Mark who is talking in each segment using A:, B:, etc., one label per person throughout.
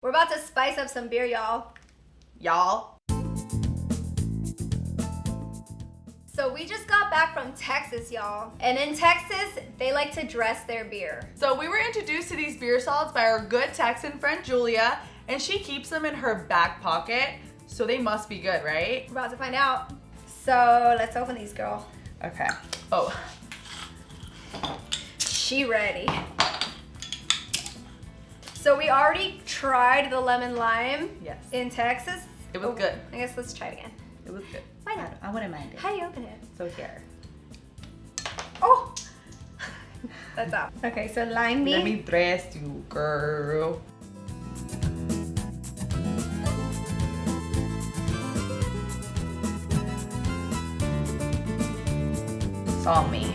A: We're about to spice up some beer, y'all. So we just got back from Texas, y'all. And in Texas, they like to dress their beer.
B: So we were introduced to these beer salts by our good Texan friend Julia, and she keeps them in her back pocket, so they must be good, right?
A: We're about to find out. So let's open these, girl.
B: Okay. Oh.
A: She ready. So we already tried the lemon lime in Texas.
B: It was good.
A: I guess let's try it again.
B: It was good.
A: Why not?
B: I wouldn't mind it.
A: How do you open it?
B: So here.
A: Oh! That's out. Okay, so lime me.
B: Let me dress you, girl. Salt me.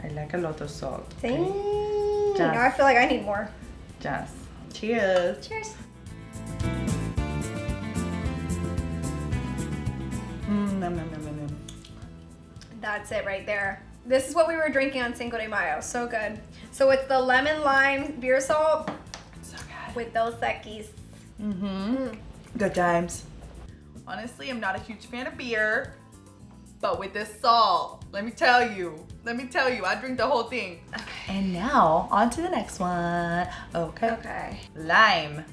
B: I like a lot of salt.
A: Dang. Now I feel like I need more.
B: Just. Cheers.
A: Cheers. That's it right there. This is what we were drinking on Cinco de Mayo. So good. So it's the lemon lime beer salt.
B: So good.
A: With Dos Equis.
B: Good times. Honestly, I'm not a huge fan of beer, but with this salt, let me tell you, I drink the whole thing.
A: Okay.
B: And now, on to the next one.
A: Okay.
B: Lime.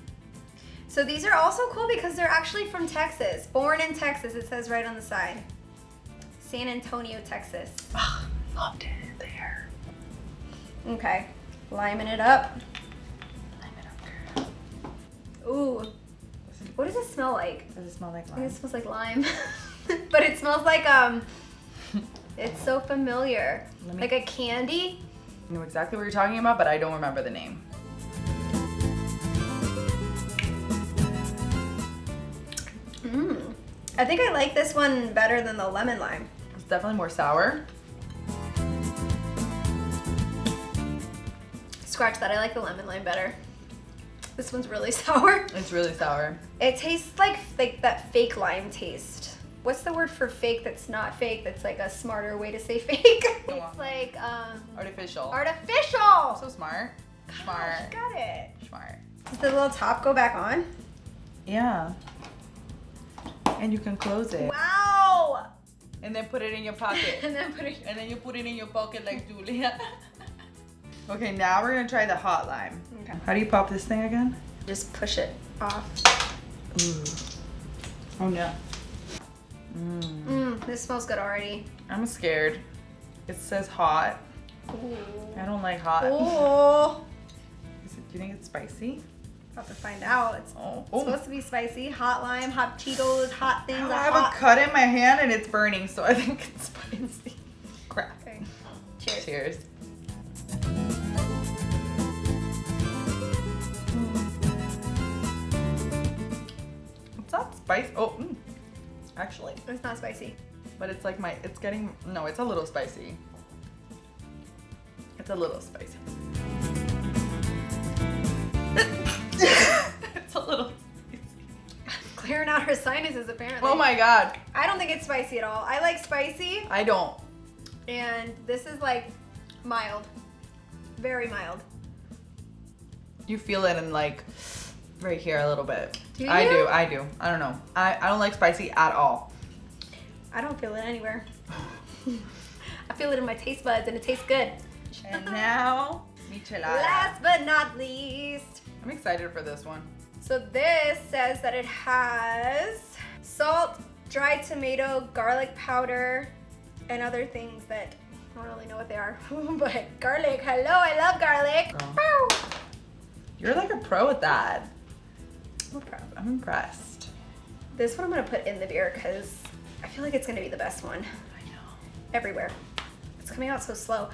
A: So these are also cool because they're actually from Texas. Born in Texas, it says right on the side. San Antonio, Texas.
B: Oh, loved it there.
A: Okay, liming it up.
B: Lime it up, girl.
A: Ooh, what does it smell like?
B: Does it smell like
A: I
B: lime?
A: think it smells like lime. But it smells like, it's so familiar. Like a candy.
B: I know exactly what you're talking about, but I don't remember the name.
A: I think I like this one better than the lemon lime.
B: It's definitely more sour.
A: Scratch that, I like the lemon lime better. This one's really sour.
B: It's really sour.
A: It tastes like that fake lime taste. What's the word for fake that's not fake? That's like a smarter way to say fake. It's like
B: Artificial.
A: Artificial.
B: So smart.
A: Gosh,
B: Smart.
A: got it.
B: Smart.
A: Does the little top go back on?
B: Yeah. And you can close it.
A: Wow.
B: And then put it in your pocket.
A: And then
B: you put it in your pocket like Julia. Okay, now we're gonna try the hot lime.
A: Okay.
B: How do you pop this thing again?
A: Just push it off.
B: Ooh. Oh no.
A: This smells good already.
B: I'm scared. It says hot.
A: Ooh.
B: I don't like hot.
A: Ooh.
B: Do you think it's spicy?
A: About to find out. It's supposed to be spicy. Hot lime, hot Cheetos, hot things.
B: I have a cut in my hand and it's burning, so I think it's spicy. Crap.
A: Okay. Cheers.
B: Cheers. It's not spicy. Oh, actually.
A: It's not spicy.
B: But it's like no, it's a little spicy. It's a little spicy. It's a little spicy.
A: Clearing out her sinuses, apparently.
B: Oh my god.
A: I don't think it's spicy at all. I like spicy,
B: I don't.
A: and this is like mild. Very mild.
B: You feel it in like right here a little bit.
A: Do you?
B: I do. I don't know. I don't like spicy at all.
A: I don't feel it anywhere. I feel it in my taste buds, and it tastes good.
B: And now, michelada.
A: Last but not least.
B: I'm excited for this one.
A: So this says that it has salt, dried tomato, garlic powder, and other things that I don't really know what they are. But garlic, hello, I love garlic.
B: Girl. You're like a pro at that. I'm impressed.
A: This one I'm gonna put in the beer because I feel like it's gonna be the best one.
B: I know.
A: Everywhere. It's coming out so slow.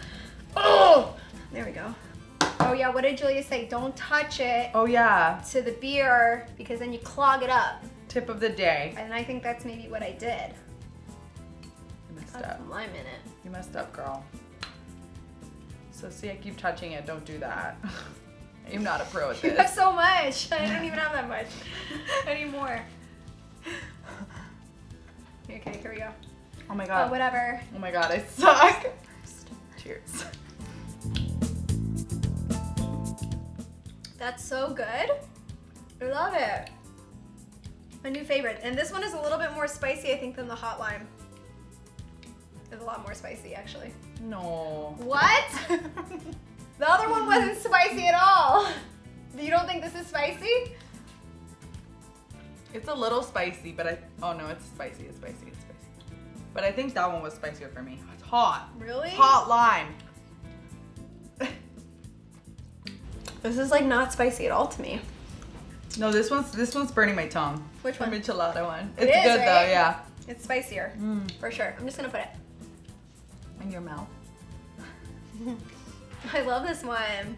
A: Oh, there we go. Oh yeah, what did Julia say? Don't touch it
B: Oh yeah.
A: to the beer because then you clog it up.
B: Tip of the day.
A: And I think that's maybe what I did.
B: You messed
A: Got
B: up.
A: some lime in it.
B: You messed up, girl. So see, I keep touching it. Don't do that. I'm not a pro at
A: You have
B: this.
A: so much. I don't even have that much. I need more. Okay, here we go.
B: Oh my god.
A: Oh, whatever.
B: Oh my god, I suck. Cheers.
A: That's so good. I love it. My new favorite. And this one is a little bit more spicy, I think, than the Hotline. It's a lot more spicy, actually.
B: No.
A: What? The other one wasn't spicy at all. You don't think this is spicy?
B: It's a little spicy, but oh no, it's spicy, it's spicy, it's spicy. But I think that one was spicier for me. It's hot.
A: Really?
B: Hot lime.
A: This is like not spicy at all to me.
B: No, this one's burning my tongue.
A: Which one?
B: The michelada one.
A: It
B: It's
A: is,
B: good
A: right?
B: though, yeah.
A: It's spicier, for sure. I'm just gonna put it.
B: In your mouth.
A: I love this one.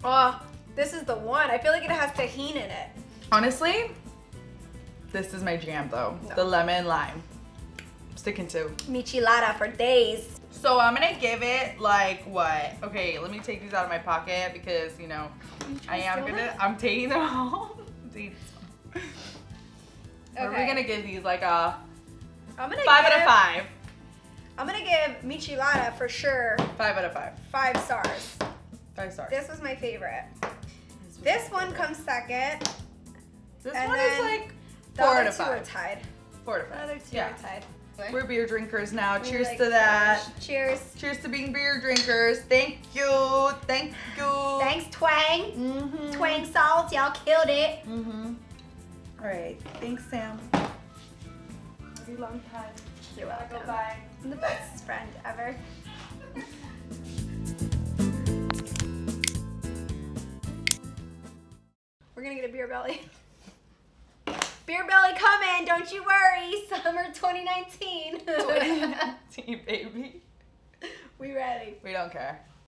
A: Oh, this is the one. I feel like it has tahini in it.
B: Honestly, this is my jam though.
A: No.
B: The lemon lime. I'm sticking to.
A: Michelada for days.
B: So I'm gonna give it like what? Okay, let me take these out of my pocket because you know I'm taking them home. What are we gonna give these? Like a 5 out of 5.
A: I'm gonna give Michelada for sure
B: 5 out of 5.
A: 5 stars.
B: 5 stars.
A: This was my favorite. This one comes second.
B: This
A: and
B: one is like
A: the
B: 4
A: other
B: out of
A: 2 are
B: 5.
A: tied.
B: 4 out of
A: The
B: 5.
A: other 2
B: Yeah.
A: are tied.
B: We're beer drinkers now.
A: We
B: Cheers
A: like
B: to that.
A: Cheers.
B: Cheers to being beer drinkers. Thank you. Thank you.
A: Thanks, Twang. Twang Salt, y'all killed it.
B: All right. Thanks, Sam. Love you long time.
A: You're welcome.
B: Bye.
A: I'm the best friend ever. We're gonna get a beer belly. Beer belly coming, don't you worry. Summer 2019.
B: 2019, baby.
A: We ready.
B: We don't care.